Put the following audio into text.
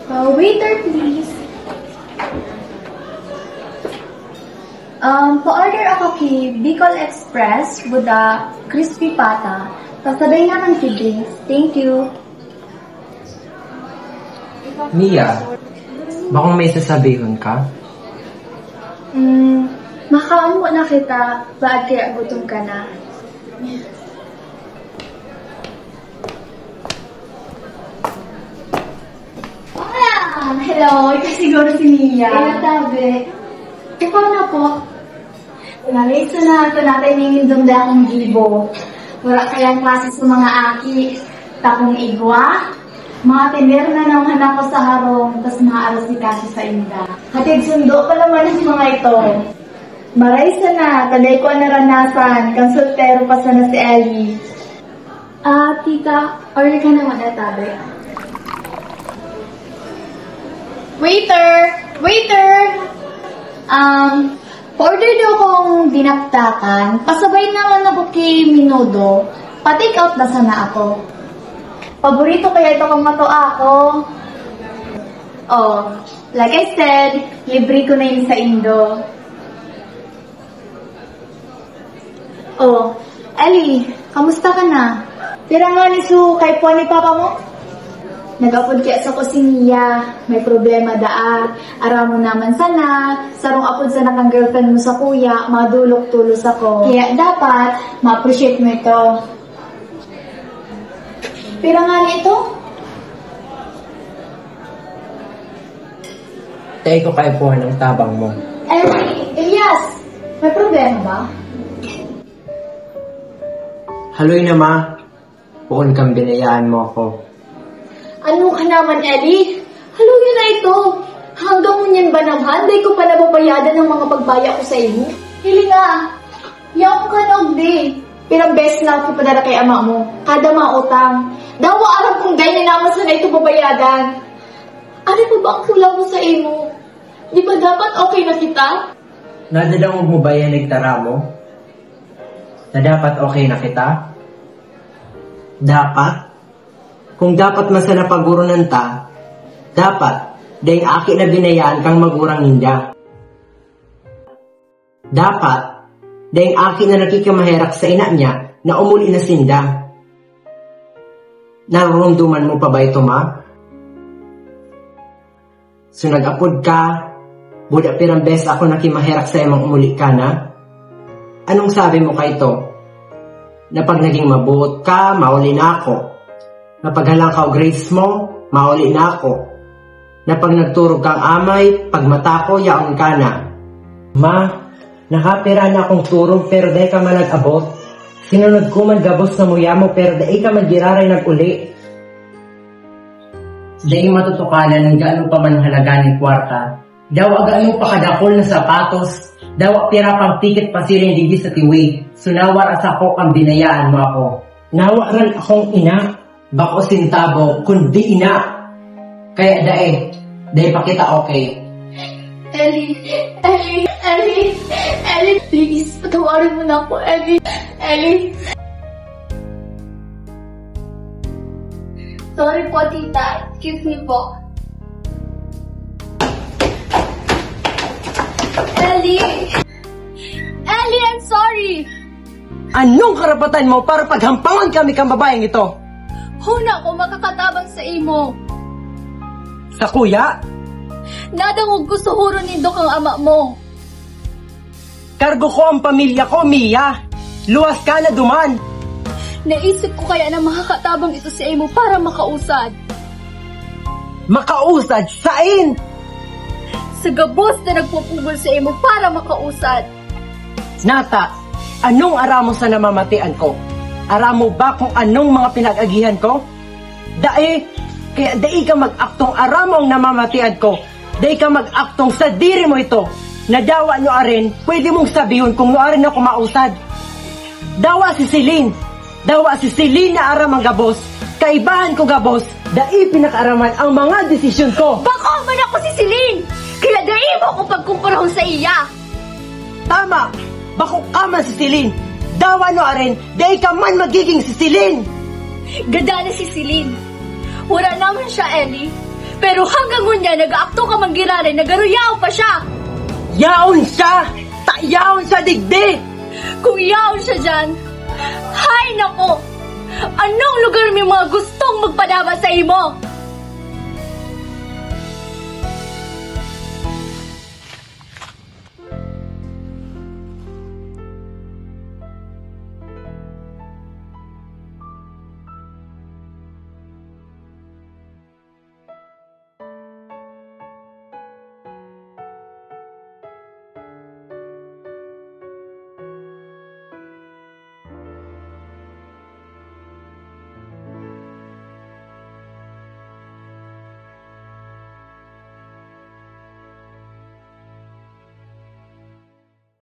Waiter, please. Pa-order ako kay Bicol Express with a crispy pata. Pasabay na ng drinks. Thank you. Mia, baka may sasabihin ka? Makaon mo na kita. Baad kaya gutom ka na? Hello, ito siguro si Mia. Kaya tabi. Ikaw na po. Nalito na ito natin yung indong akong gibo. Wala kayang klase sa mga aki. Takong igwa. Mga tiner na naman ako sa harong, tas maaros ni kasi sa inda. Hatid sundo pa naman ang mga ito. Maray sana, taday ko naranasan, konsultero pa sana si Ellie. Tita, order ka naman na tabi. Waiter! Waiter! Order daw kong dinaktakan. Pasabay naman ako kay Minudo. Pa-take out na sana ako. Paborito kaya ito kung matoa ako. Oh, like I said, libre ko na yun sa Indo. Oh, Ellie, kamusta ka na? Tira nga ni Su, kay po ni Papa mo? Nag-apod kaya sa kusiniya, may problema daa. Araw mo naman sana, sarong apod sana kang girlfriend mo sa kuya, madulok-tulos ako. Kaya dapat, ma-appreciate mo ito. Pira nga na ito? Tayo ko kayo po ng tabang mo. Elias, may problema ba? Haloy na ma, puon kang binayaan mo ako. Ano ka naman, Ellie? Haluin na ito. Hanggang ngunyan ba naman, day ko pa nababayadan ng mga pagbaya ko sa iyo? Hili nga, yaw ka na ogdi. Pirang beses na ako ipadala kay ama mo. Kada mga utang. Dawa alam kong ganyan naman sana ito babayadan. Ano pa ba ang kulang mo sa imo? Di ba dapat okay na kita? Nadadangog mo ba yan nagtara mo? Na dapat okay na kita? Dapat? Kung dapat masana pagurunan ta, dapat, dahil aki na binayaan kang magurang ninda. Dapat, dahil aki na nakikamaherak sa ina niya na umuli na sinda. Narurumduman mo pa ba ito, ma? So nag-apod ka, buda pirang bes ako nakimaherak sa imang umuli ka na? Anong sabi mo ka ito? Na pag naging mabuot ka, mauli na ako. Na paghalang ka o grades mo, mauli na ako. Na pag nagturog kang amay, pag mata ko, yaon ka na. Ma, nakapira na akong turog pero dahil ka man nag-abot. Sinunod ko man gabos na muya mo pero dahil ka magiraray nag-uli. Dahil matutukanan ng gaano pa man halaga ng kwarta. Daw agaano pa kadakol na sapatos. Daw pira pang tiket pa siling digi sa tiwi. Sunawar asa ko kang binayaan mo ako. Nawaran akong ina. Bako sintabo, kundi ina. Kaya dahil pakita okay. Ellie, please, patawarin mo na ako, Ellie. Sorry po, tita. Excuse me po. Ellie, I'm sorry. Anong karapatan mo para paghampangan kami kang babaeng ito? Huna ko makakatabang sa imo. Sa kuya? Nadangog ko suhuro nindo kang ama mo. Kargo ko ang pamilya ko, Mia. Luwas ka na duman. Naisip ko kaya na makakatabang ito sa imo para makausad. Makausad? Sain? Sa gabos na nagpupugol sa imo para makausad. Nata, anong aramo sa namamatian ko? Aramo ba kung anong mga pinag-agihan ko? Kaya dai ka mag-aktong aramong namamatian ko. Dai ka mag-aktong sa diri mo ito. Nadawa nyo arin, pwede mong sabihin kung no arin ako mausad. Dawa si Celine na aram ang gabos. Kaibahan ko gabos, dai pinakaaraman ang mga desisyon ko. Bako man ako si Celine! Kaya dai mo ko pagkumparahon sa iya. Tama! Bako ka man si Celine. Dawa no arin, dai ka man magiging si Celine. Ganda na si Celine. Wala naman siya, Ellie. Pero hanggang ngunya, nag-aakto ka manggirari, nagaruyaw pa siya. Yaon siya! Tayaon sa digdig! Kung yaon siya dyan, hay nako! Anong lugar may mga gustong magpadama sa imo?